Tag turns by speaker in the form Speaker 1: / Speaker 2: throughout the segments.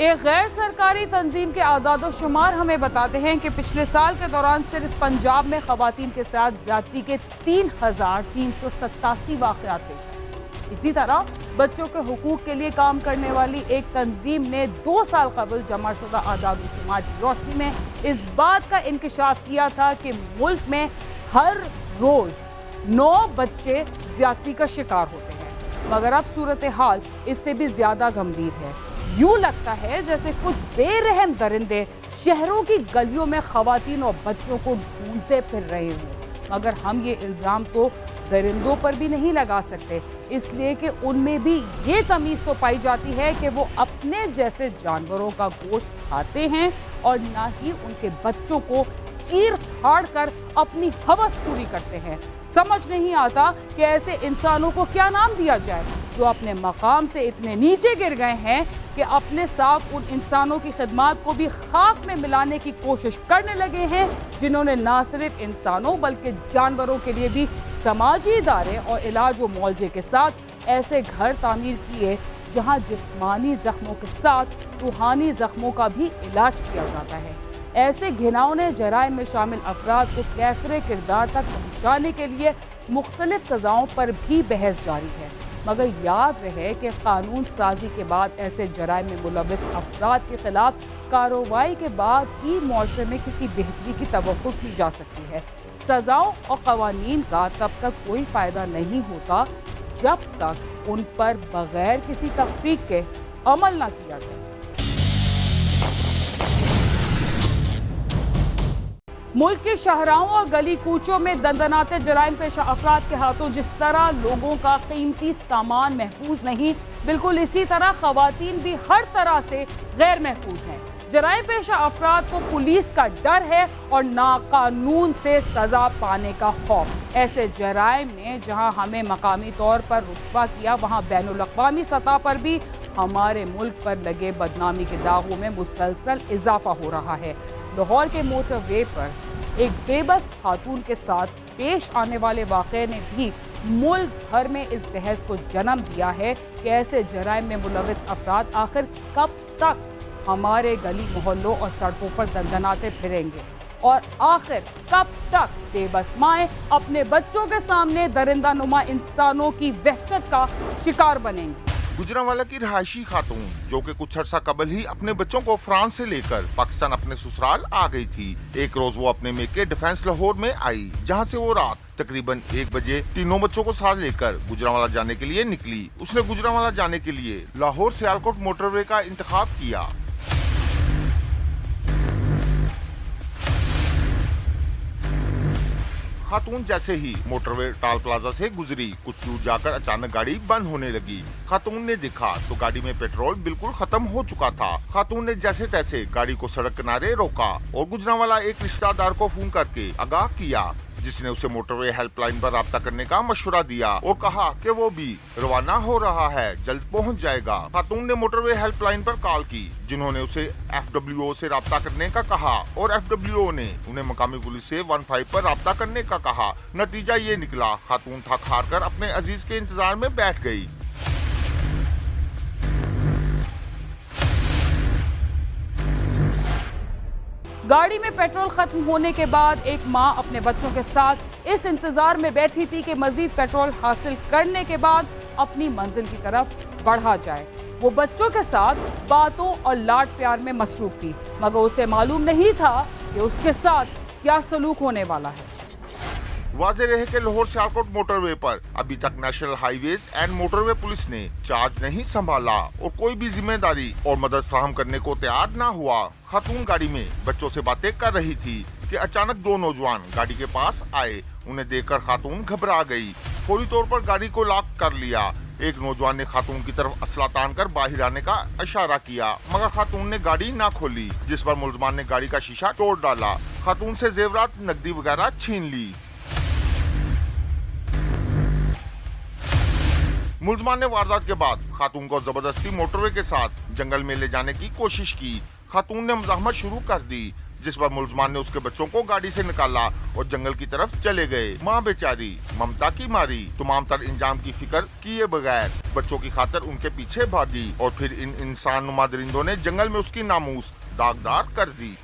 Speaker 1: एक गैर सरकारी तंजीम के आदाद-ओ-शुमार हमें बताते हैं कि पिछले साल के दौरान सिर्फ पंजाब में खवातीन के साथ ज्यादती के 3,387 वाक़यात पेश आए। इसी तरह बच्चों के हुकूक के लिए काम करने वाली एक तंजीम ने 2 साल कबल जमाशुदा आदाद-ओ-शुमार की रोशनी में इस बात का इंकशाफ किया था कि मुल्क में हर रोज 9 बच्चे ज्यादती का शिकार होते हैं, मगर अब सूरत हाल इससे भी ज्यादा गंभीर है। यूं लगता है जैसे कुछ बेरहम दरिंदे शहरों की गलियों में खवातीन और बच्चों को ढूंढते फिर रहे हों, मगर हम ये इल्ज़ाम तो दरिंदों पर भी नहीं लगा सकते, इसलिए कि उनमें भी ये तमीज़ तो पाई जाती है कि वो अपने जैसे जानवरों का गोश्त खाते हैं और ना ही उनके बच्चों को चीर फाड़ कर अपनी हवस पूरी करते हैं। समझ नहीं आता कि ऐसे इंसानों को क्या नाम दिया जाए जो अपने मकाम से इतने नीचे गिर गए हैं कि अपने साथ उन इंसानों की खिदमत को भी खाक में मिलाने की कोशिश करने लगे हैं, जिन्होंने ना सिर्फ इंसानों बल्कि जानवरों के लिए भी समाजी इदारे और इलाज व मुआवजे के साथ ऐसे घर तामीर किए जहां जिस्मानी जख्मों के साथ रूहानी जख्मों का भी इलाज किया जाता है। ऐसे घिनौने जराइम में शामिल अफराद को कैफरे किरदार तक पहुँचाने के लिए मुख्तलिफ सज़ाओं पर भी बहस जारी है, मगर याद रहे कि कानून साजी के बाद ऐसे जराइम में मुलविस अफराद के खिलाफ कार्रवाई के बाद ही मुआशरे में किसी बेहतरी की तवक्को की जा सकती है। सज़ाओं और कवानीन का तब तक कोई फ़ायदा नहीं होता जब तक उन पर बगैर किसी तफरीक के अमल ना किया जाए। मुल्क के शहराओं और गली कूचों में दंदनाते जराइम पेशा अफराद के हाथों जिस तरह लोगों का कीमती सामान महफूज नहीं, बिल्कुल इसी तरह खवातीन भी हर तरह से गैर महफूज हैं। जराइम पेशा अफराद को पुलिस का डर है और नाकानून से सजा पाने का खौफ। ऐसे जराइम ने जहां हमें मकामी तौर पर रुस्वा किया, वहां बैनुल अक़वामी सतह पर भी हमारे मुल्क पर लगे बदनामी के दागों में मुसलसल इजाफा हो रहा है। लाहौर के मोटरवे पर एक बेबस खातून के साथ पेश आने वाले वाक़े ने भी मुल्क भर में इस बहस को जन्म दिया है कि ऐसे जराइम में मुलविस अफराद आखिर कब तक हमारे गली मोहल्लों और सड़कों पर दंदनाते फिरेंगे और आखिर कब तक बेबस माएं अपने बच्चों के सामने दरिंदा नुमा इंसानों की वहशत का शिकार बनेंगी।
Speaker 2: गुजरांवाला की रहायशी खातून जो कि कुछ अर्सा कबल ही अपने बच्चों को फ्रांस से लेकर पाकिस्तान अपने ससुराल आ गई थी। एक रोज वो अपने मेके डिफेंस लाहौर में आई, जहां से वो रात तकरीबन 1 बजे तीनों बच्चों को साथ लेकर गुजरांवाला जाने के लिए निकली। उसने गुजरांवाला जाने के लिए लाहौर सियालकोट मोटरवे का इंतखाब किया। खातून जैसे ही मोटरवे टाल प्लाजा से गुजरी, कुछ दूर जाकर अचानक गाड़ी बंद होने लगी। खातून ने देखा तो गाड़ी में पेट्रोल बिल्कुल खत्म हो चुका था। खातून ने जैसे तैसे गाड़ी को सड़क किनारे रोका और गुजरांवाला एक रिश्तेदार को फोन करके आगाह किया, जिसने उसे मोटरवे हेल्पलाइन पर राब्ता करने का मशवरा दिया और कहा कि वो भी रवाना हो रहा है, जल्द पहुंच जाएगा। खातून ने मोटरवे हेल्पलाइन पर कॉल की, जिन्होंने उसे FWO से राब्ता करने का कहा और FWO ने उन्हें मकामी पुलिस से 15 पर राब्ता करने का कहा। नतीजा ये निकला, खातून थक हार कर अपने अजीज के इंतजार में बैठ गई।
Speaker 1: गाड़ी में पेट्रोल खत्म होने के बाद एक मां अपने बच्चों के साथ इस इंतजार में बैठी थी कि मजीद पेट्रोल हासिल करने के बाद अपनी मंजिल की तरफ बढ़ा जाए। वो बच्चों के साथ बातों और लाड प्यार में मसरूफ थी, मगर उसे मालूम नहीं था कि उसके साथ क्या सलूक होने वाला है।
Speaker 2: वाज़ेह रहे कि लाहौर सियालकोट मोटरवे पर अभी तक national highways and motorway police ने चार्ज नहीं संभाला और कोई भी जिम्मेदारी और मदद फराहम करने को तैयार न हुआ। खातून गाड़ी में बच्चों से बातें कर रही थी कि अचानक 2 नौजवान गाड़ी के पास आए। उन्हें देखकर खातून घबरा गई। फौरी तौर पर गाड़ी को लॉक कर लिया। एक नौजवान ने खातून की तरफ असला तान कर बाहर आने का इशारा किया, मगर खातून ने गाड़ी ना खोली, जिस पर मुलजमान ने गाड़ी का शीशा तोड़ डाला। खातून से जेवरात, नकदी वगैरह छीन ली। मुलजमान ने वारदात के बाद खातून को जबरदस्ती मोटरवे के साथ जंगल में ले जाने की कोशिश की। खातून ने मज़ाहमत शुरू कर दी। जिस पर मुलजमान ने उसके बच्चों को गाड़ी से निकाला और जंगल की तरफ चले गए। माँ बेचारी ममता की मारी तमाम तर इंजाम की फिक्र किए बगैर बच्चों की खातिर उनके पीछे भागी और फिर इन इंसान नुमा दरिंदों ने जंगल में उसकी नामूस दागदार कर दी।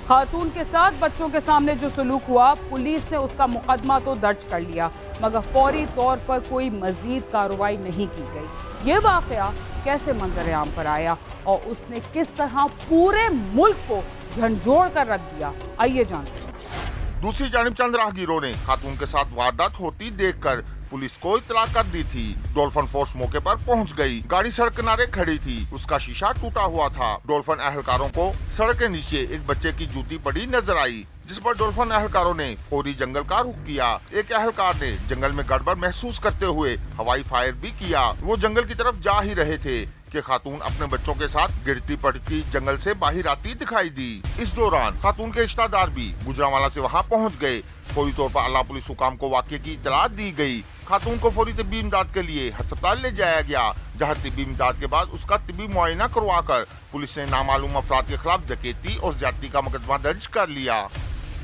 Speaker 1: खातून के साथ बच्चों के सामने जो सलूक हुआ, पुलिस ने उसका मुकदमा तो दर्ज कर लिया मगर फौरी तौर पर कोई मजीद कार्रवाई नहीं की गई। ये वाकया कैसे मंजर-ए-आम पर आया और उसने किस तरह पूरे मुल्क को झंझोड़ कर रख दिया, आइए जानते हैं।
Speaker 2: दूसरी जानिब चंद राहगीरों ने खातून के साथ वारदात होती देखकर पुलिस को इतला कर दी थी। डॉल्फिन फोर्स मौके पर पहुंच गई। गाड़ी सड़क किनारे खड़ी थी, उसका शीशा टूटा हुआ था। डॉल्फिन अहलकारों को सड़क के नीचे एक बच्चे की जूती पड़ी नजर आई, जिस पर डॉल्फिन अहलकारों ने फौरी जंगल का रुख किया। एक अहलकार ने जंगल में गड़बड़ महसूस करते हुए हवाई फायर भी किया। वो जंगल की तरफ जा ही रहे थे कि खातून अपने बच्चों के साथ गिरती पड़ती जंगल से बाहर आती दिखाई दी। इस दौरान खातून के रिश्तेदार भी गुजरांवाला से वहां पहुंच गए। फौरी तौर पर आला पुलिस हुकाम को वाक़े की इतला दी गई। खातून को फौरी तिब्बी इमदाद के लिए अस्पताल ले जाया गया, जहां तिब्बी इमदाद के बाद उसका तिब्बी मुआयना करवाकर पुलिस ने नामालूम अफराद के खिलाफ डकैती और ज्यादती का मुकदमा दर्ज कर लिया।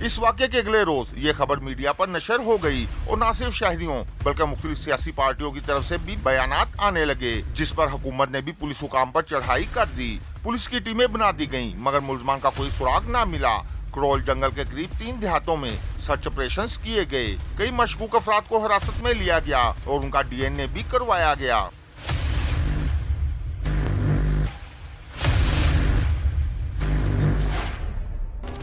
Speaker 2: इस वाक़े के अगले रोज ये खबर मीडिया पर नशर हो गई और न सिर्फ शहरियों बल्कि मुख्तलिफ सियासी पार्टियों की तरफ से भी बयानात आने लगे, जिस पर हुकूमत ने भी पुलिस हुकाम पर चढ़ाई कर दी। पुलिस की टीमें बना दी गयी मगर मुलजमान का कोई सुराग न मिला। क्रोल जंगल के करीब 3 देहातों में सर्च ऑपरेशन किए गए। कई मशकूक अफराद को हिरासत में लिया गया और उनका DNA भी करवाया गया।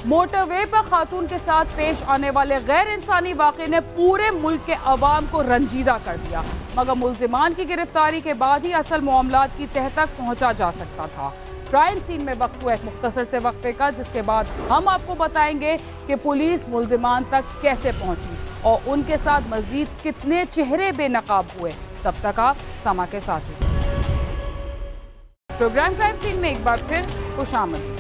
Speaker 1: मोटरवे पर खातून के साथ पेश आने वाले गैर इंसानी वाक़े ने पूरे मुल्क के अवाम को रंजीदा कर दिया मगर मुल्जिमान की गिरफ्तारी के बाद ही असल मामलात की तह तक पहुंचा जा सकता था। क्राइम सीन में वक्त हुआ एक मुख्तसर से वक्फे का, जिसके बाद हम आपको बताएंगे कि पुलिस मुल्जिमान तक कैसे पहुंची और उनके साथ मजीद कितने चेहरे बेनकाब हुए। तब तक आप समा के साथ हैं। प्रोग्राम क्राइम सीन में एक बार फिर खुशामदीद।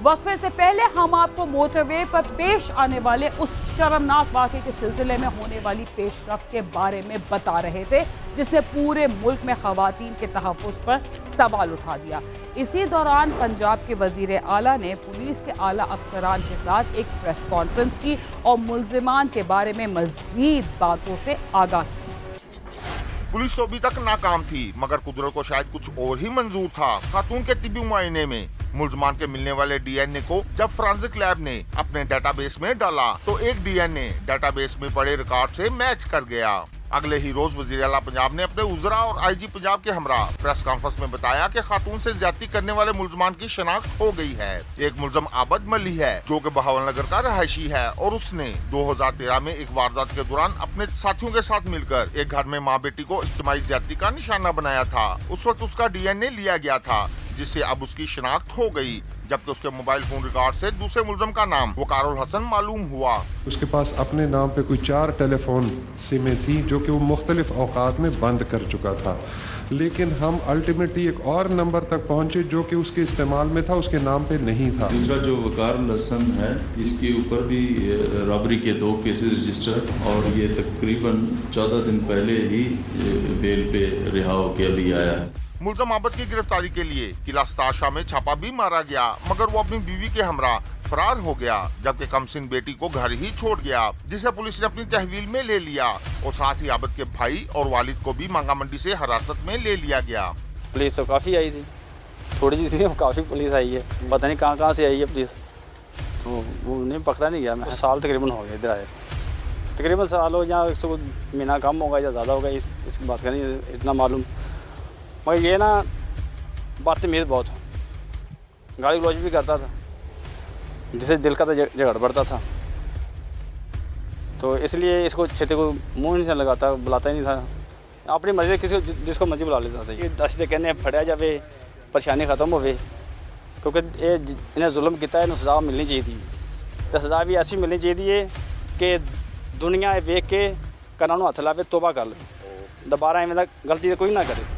Speaker 1: वक्फे से पहले हम आपको मोटरवे पर पेश आने वाले उस शर्मनाक वाक़े के सिलसिले में होने वाली पेशरफ्त के बारे में बता रहे थे, जिसने पूरे मुल्क में खवातीन के तहफ़्फ़ुज़ पर सवाल उठा दिया। इसी दौरान पंजाब के वज़ीर आला ने पुलिस के आला अफसरान के साथ एक प्रेस कॉन्फ्रेंस की और मुल्जिमान के बारे में मज़ीद बातों से आगाह किया।
Speaker 2: पुलिस तो अभी तक नाकाम थी मगर कुदरत को शायद कुछ और ही मंजूर था। खातून के तिब्बी मुआयने में मुल्जमान के मिलने वाले DNA को जब फोरेंसिक लैब ने अपने डेटाबेस में डाला तो एक DNA डेटाबेस में पड़े रिकॉर्ड से मैच कर गया। अगले ही रोज वजीर आला पंजाब ने अपने उजरा और IG पंजाब के हमरा प्रेस कॉन्फ्रेंस में बताया कि खातून से ज्यादती करने वाले मुल्जमान की शनाख्त हो गई है। एक मुल्जम आबद मली है जो कि बहावलनगर का रहायशी है और उसने 2013 में एक वारदात के दौरान अपने साथियों के साथ मिलकर एक घर में माँ बेटी को इज्तिमाई ज्यादती का निशाना बनाया था। उस वक्त उसका DNA लिया गया था, जिससे अब उसकी शनाख्त हो गई, जबकि उसके मोबाइल फोन रिकॉर्ड से दूसरे मुल्जम का नाम वकारुल हसन मालूम हुआ।
Speaker 3: उसके पास अपने नाम पे कोई 4 टेलीफोन सिमें थी जो कि वो मुख्तलिफ औकात में बंद कर चुका था, लेकिन हम अल्टीमेटली एक और नंबर तक पहुंचे जो कि उसके इस्तेमाल में था, उसके नाम पे नहीं था।
Speaker 4: दूसरा जो वकारुल हसन है, इसके ऊपर भी रॉबरी के 2 केसेस रजिस्टर और ये तकरीबन 14 दिन पहले ही बेल पे रिहा होकर अभी आया है।
Speaker 2: मुल्जम आबद की गिरफ्तारी के लिए किला स्ताशा में छापा भी मारा गया मगर वो अपनी बीवी के हमरा फरार हो गया, जबकि कमसिन बेटी को घर ही छोड़ गया, जिसे पुलिस ने अपनी तहवील में ले लिया और साथ ही आबद के भाई और वालिद को भी मांगा मंडी से हिरासत में ले लिया गया।
Speaker 5: पुलिस तो काफ़ी आई थी, थोड़ी जी थी, काफ़ी पुलिस आई है, पता नहीं कहाँ से आई है पुलिस, तो वो उन्हें पकड़ा नहीं गया। मैं साल तकरीबन हो गया इधर आए, तकरीबन साल हो या 100 महीना कम होगा या ज़्यादा होगा, इसकी बात का नहीं इतना मालूम। मगर ये ना बदतमीज़ बहुत, गाली गलौज भी करता था, जिसे दिल का तो झगड़ पड़ता था, तो इसलिए इसको छेते को मुँह नहीं लगाता, बुलाता ही नहीं था, अपनी मर्जी किसी जिसको मर्जी बुला लेता था। ये दस दे कहने फड़िया जाए, परेशानी ख़त्म हो, क्योंकि ये इन्हें जुल्म किया है, सज़ा मिलनी चाहिए थी, तो सज़ा भी ऐसी मिलनी चाहिए कि दुनिया वेख के कानून हथ लावे, तोबा कर ले, दोबारा इवें गलती कोई ना करे।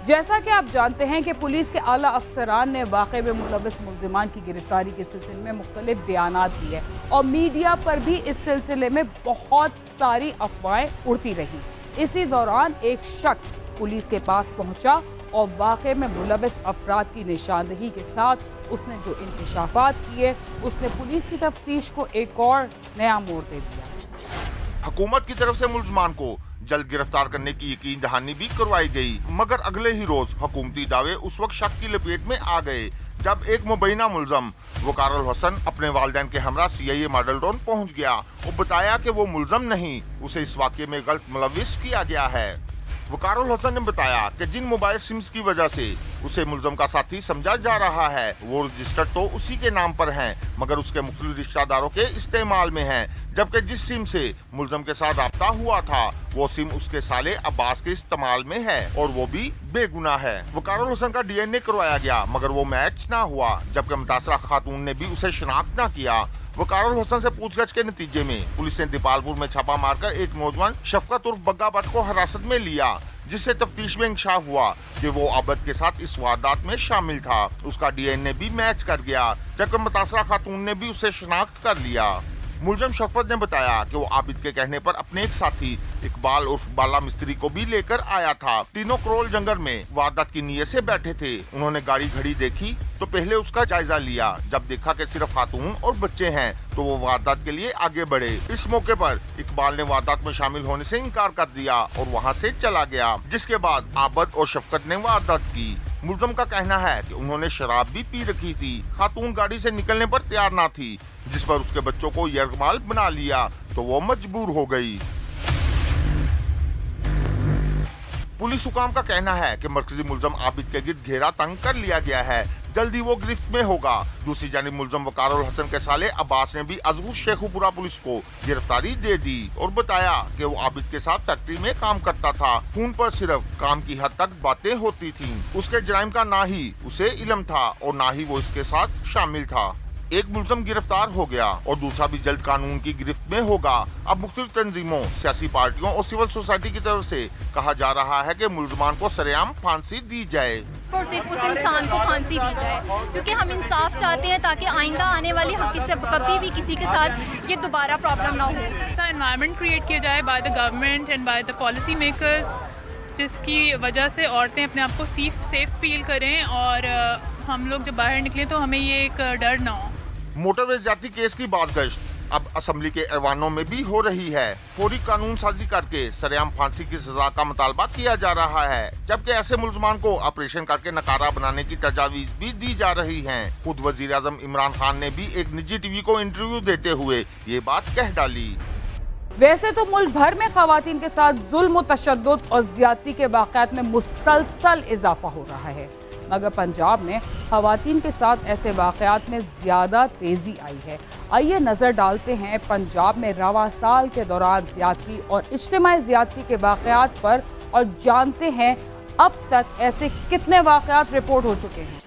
Speaker 1: जैसा कि आप जानते हैं कि पुलिस के आला अफसरान ने वाक़े में मुलविस मुल्जिमान की गिरफ्तारी के सिलसिले में मुख्तलिफ बयानात दिए और मीडिया पर भी इस सिलसिले में बहुत सारी अफवाहें उड़ती रही। इसी दौरान एक शख्स पुलिस के पास पहुंचा और वाक़े में मुलविस अफराद की निशानदेही के साथ उसने जो इंकशाफात किए उसने पुलिस की तफ्तीश को एक और नया मोड़ दे दिया।
Speaker 2: हुकूमत की तरफ से मुलजमान को जल्द गिरफ्तार करने की यकीन दहानी भी करवाई गई, मगर अगले ही रोज हुकूमती दावे उस वक्त शक की लपेट में आ गए जब एक मुबैना मुलजम वकारुल हसन अपने वालिदैन के हमरा CIA मॉडल टाउन पहुंच गया और बताया कि वो मुलजम नहीं, उसे इस वाक़े में गलत मुलविस किया गया है। वकारुल हसन ने बताया कि जिन मोबाइल सिम्स की वजह से उसे मुलजम का साथी समझा जा रहा है वो रजिस्टर्ड तो उसी के नाम पर हैं, मगर उसके मुख्तलिफ रिश्तेदारों के इस्तेमाल में हैं, जबकि जिस सिम से मुलजम के साथ राब्ता हुआ था वो सिम उसके साले अब्बास के इस्तेमाल में है और वो भी बेगुनाह है। वकारुल हसन का DNA करवाया गया मगर वो मैच ना हुआ, जबकि मुतासरा खातून ने भी उसे शिनाख्त न किया। वकारुल हसन से पूछगछ के नतीजे में पुलिस ने दीपालपुर में छापा मारकर एक नौजवान शफकत उर्फ बग्गा भट्ट को हिरासत में लिया, जिससे तफ्तीश में इंकशाफ हुआ कि वो आबिद के साथ इस वारदात में शामिल था। उसका DNA भी मैच कर गया, जबकि मुतासरा खातून ने भी उसे शिनाख्त कर लिया। मुलजम शफकत ने बताया कि वो आबिद के कहने पर अपने एक साथी इकबाल उर्फ बाला मिस्त्री को भी लेकर आया था। तीनों करोल जंगल में वारदात की नीयत से बैठे थे। उन्होंने गाड़ी घड़ी देखी तो पहले उसका जायजा लिया, जब देखा कि सिर्फ खातून और बच्चे हैं तो वो वारदात के लिए आगे बढ़े। इस मौके पर इकबाल ने वारदात में शामिल होने से इनकार कर दिया और वहाँ से चला गया, जिसके बाद आबिद और शफकत ने वारदात की। मुलजम का कहना है कि उन्होंने शराब भी पी रखी थी। खातून गाड़ी से निकलने पर तैयार ना थी, जिस पर उसके बच्चों को यरगमाल बना लिया तो वो मजबूर हो गई। पुलिस हुकाम का कहना है कि मरकजी मुलजम आबिद के गिर्द घेरा तंग कर लिया गया है, जल्दी वो गिरफ्त में होगा। दूसरी जानिब मुलजम वकारुल हसन के साले अब्बास ने भी अजहर शेखुपुरा पुलिस को गिरफ्तारी दे दी और बताया कि वो आबिद के साथ फैक्ट्री में काम करता था। फोन पर सिर्फ काम की हद तक बातें होती थीं। उसके जराइम का ना ही उसे इल्म था और ना ही वो इसके साथ शामिल था। एक मुलजम गिरफ्तार हो गया और दूसरा भी जल्द कानून की गिरफ्त में होगा। अब मुख्तलिफ तंजीमों, सियासी पार्टियों और सिविल सोसाइटी की तरफ से कहा जा रहा है कि मुलजमान को सरेआम फांसी दी जाए
Speaker 6: और सिर्फ उस इंसान को फांसी दी जाए, क्योंकि हम इंसाफ चाहते हैं ताकि आइंदा आने वाली से कभी भी किसी के साथ ये दोबारा प्रॉब्लम ना हो।
Speaker 7: ऐसा एनवायरनमेंट क्रिएट किया जाए by the government and by the policy makers, जिसकी वजह से औरतें अपने आप को सेफ फील करें और हम लोग जब बाहर निकलें तो हमें ये एक डर ना हो।
Speaker 2: मोटरवे ज्यादती केस की बाज़गश्त अब असम्बली के ऐवानों में भी हो रही है। फौरी कानून साजी करके सरेआम फांसी की सजा का मुतालबा किया जा रहा है, जबकि ऐसे मुलजमान को ऑपरेशन करके नकारा बनाने की तजावीज भी दी जा रही हैं। खुद वजीर आजम इमरान खान ने भी एक निजी टीवी को इंटरव्यू देते हुए ये बात कह डाली।
Speaker 1: वैसे तो मुल्क भर में खवातीन के साथ जुल्म और तशद्दुद और ज्यादती के वाक़यात में मुसलसल इजाफा हो रहा है, मगर पंजाब में खवातीन के साथ ऐसे वाक़यात में ज़्यादा तेज़ी आई है। आइए नज़र डालते हैं पंजाब में रवा साल के दौरान ज़्यादती और इज्तिमाई ज़्यादती के वाक़यात पर और जानते हैं अब तक ऐसे कितने वाक़यात रिपोर्ट हो चुके हैं।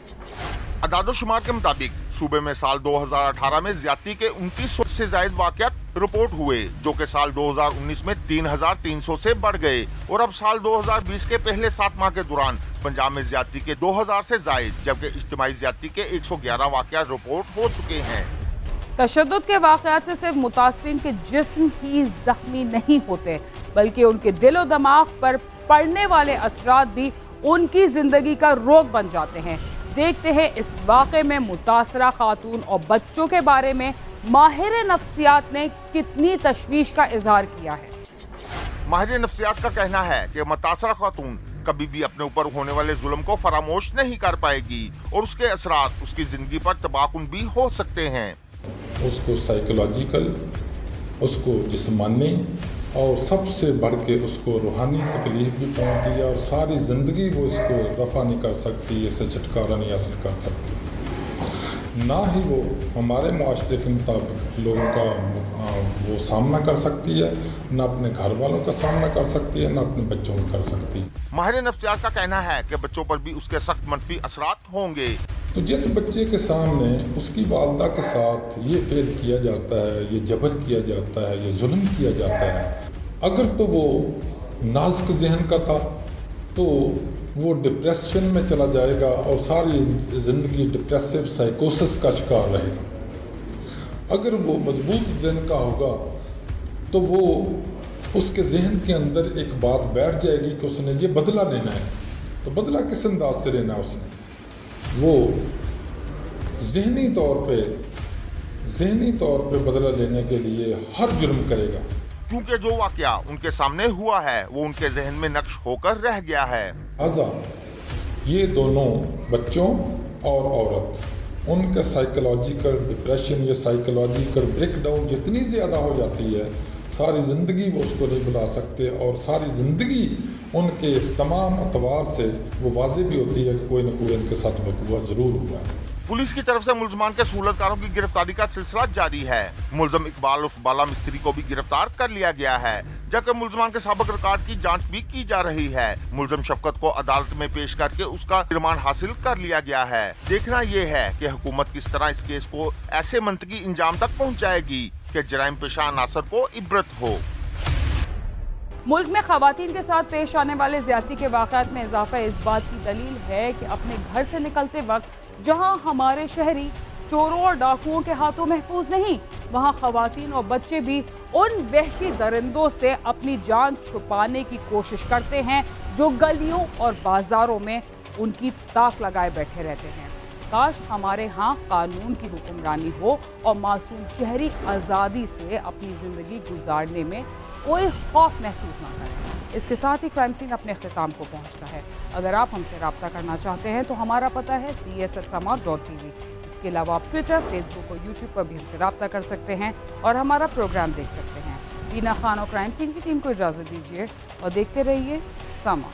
Speaker 2: अदाद-ओ-शुमार के मुताबिक सूबे में साल 2018 में ज्यादती के 2900 से ज्यादा वाक़यात रिपोर्ट हुए, जो कि साल 2019 में 3300 से बढ़ गए और अब साल 2020 के पहले 7 माह के दौरान पंजाब में ज्यादती के 2000 से ज्यादा, जबकि इज्तिमाई ज्यादती के 111 वाक़यात रिपोर्ट हो चुके हैं।
Speaker 1: तशद्दुद के वाक़यात से सिर्फ मुतासरीन के जिस्म ही जख्मी नहीं होते, बल्कि उनके दिल और दिमाग पर पड़ने वाले असरात भी उनकी जिंदगी का रोग बन जाते हैं। देखते हैं इस वाक़े में मुतासरा खातून और बच्चों के बारे में माहिर नफ्सियात ने कितनी तशवीश का इजहार किया है।
Speaker 2: माहिर नफ्सियात का कहना है कि मुतासरा खातून कभी भी अपने ऊपर होने वाले जुल्म को फरामोश नहीं कर पाएगी और उसके असरात उसकी जिंदगी पर तबाहकुन भी हो सकते हैं।
Speaker 8: उसको साइकोलॉजिकल, उसको जिस्मानी और सबसे बढ़ के उसको रूहानी तकलीफ भी पहुँचती है और सारी ज़िंदगी वो इसको रफा नहीं कर सकती, इससे छुटकारा नहीं हासिल कर सकती। ना ही वो हमारे मुआशरे के मुताबिक लोगों का वो सामना कर सकती है, ना अपने घर वालों का सामना कर सकती है, ना अपने बच्चों का कर सकती है।
Speaker 2: माहिर नफ्सियात का कहना है कि बच्चों पर भी उसके सख्त मनफी असरात होंगे।
Speaker 8: तो जिस बच्चे के सामने उसकी वालदा के साथ ये फेल किया जाता है, ये जबर किया जाता है, ये जुल्म किया जाता है, अगर तो वो नाजुक जहन का था तो वो डिप्रेशन में चला जाएगा और सारी ज़िंदगी डिप्रेसिव साइकोसिस का शिकार रहेगा। अगर वो मजबूत जहन का होगा तो वो उसके जहन के अंदर एक बात बैठ जाएगी कि उसने ये बदला लेना है। तो बदला किस अंदाज से लेना है उसने, वो जहनी तौर पे बदला लेने के लिए हर जुर्म करेगा।
Speaker 2: क्योंकि जो वाकया उनके सामने हुआ है वो उनके जहन में नक्श होकर रह गया है।
Speaker 8: ये दोनों बच्चों और औरत, उनका साइकोलॉजिकल डिप्रेशन या साइकोलॉजिकल ब्रेकडाउन जितनी ज़्यादा हो जाती है, सारी ज़िंदगी वो उसको नहीं भुला सकते और सारी ज़िंदगी उनके तमाम अतवार से वो वाज़े भी होती है कि कोई न कोई उनके साथ वक़ूआ ज़रूर हुआ है।
Speaker 2: पुलिस की तरफ से मुलजमान के सूलतकारों की गिरफ्तारी का सिलसिला जारी है। मुलजम इकबाल उर्फ बाला मिस्त्री को भी गिरफ्तार कर लिया गया है, जबकि मुलजमान के साबिक रिकॉर्ड की जांच भी की जा रही है। मुलजम शफकत को अदालत में पेश करके उसका रिमांड हासिल कर लिया गया है। देखना ये है कि हुकूमत किस तरह इस केस को ऐसे मंतकी इंजाम तक पहुँचाएगी कि जराइम पेशा अनासर को इबरत हो।
Speaker 1: मुल्क में खवातीन के साथ पेश आने वाले ज्यादती के वाक़यात में इजाफा इस बात की दलील है कि अपने घर से निकलते वक्त जहां हमारे शहरी चोरों और डाकुओं के हाथों महफूज नहीं, वहां खवातीन और बच्चे भी उन वहशी दरिंदों से अपनी जान छुपाने की कोशिश करते हैं जो गलियों और बाजारों में उनकी ताक लगाए बैठे रहते हैं। काश हमारे यहाँ कानून की हुक्मरानी हो और मासूम शहरी आज़ादी से अपनी ज़िंदगी गुजारने में कोई खौफ महसूस ना करें। इसके साथ ही क्राइम सीन अपने अख्ताम को पहुँचता है। अगर आप हमसे रब्ता करना चाहते हैं तो हमारा पता है cs@समाज.tv। इसके अलावा आप ट्विटर, फेसबुक और यूट्यूब पर भी हमसे रब्ता कर सकते हैं और हमारा प्रोग्राम देख सकते हैं। बीना खान और क्राइम सीन की टीम को इजाज़त दीजिए और देखते रहिए समा।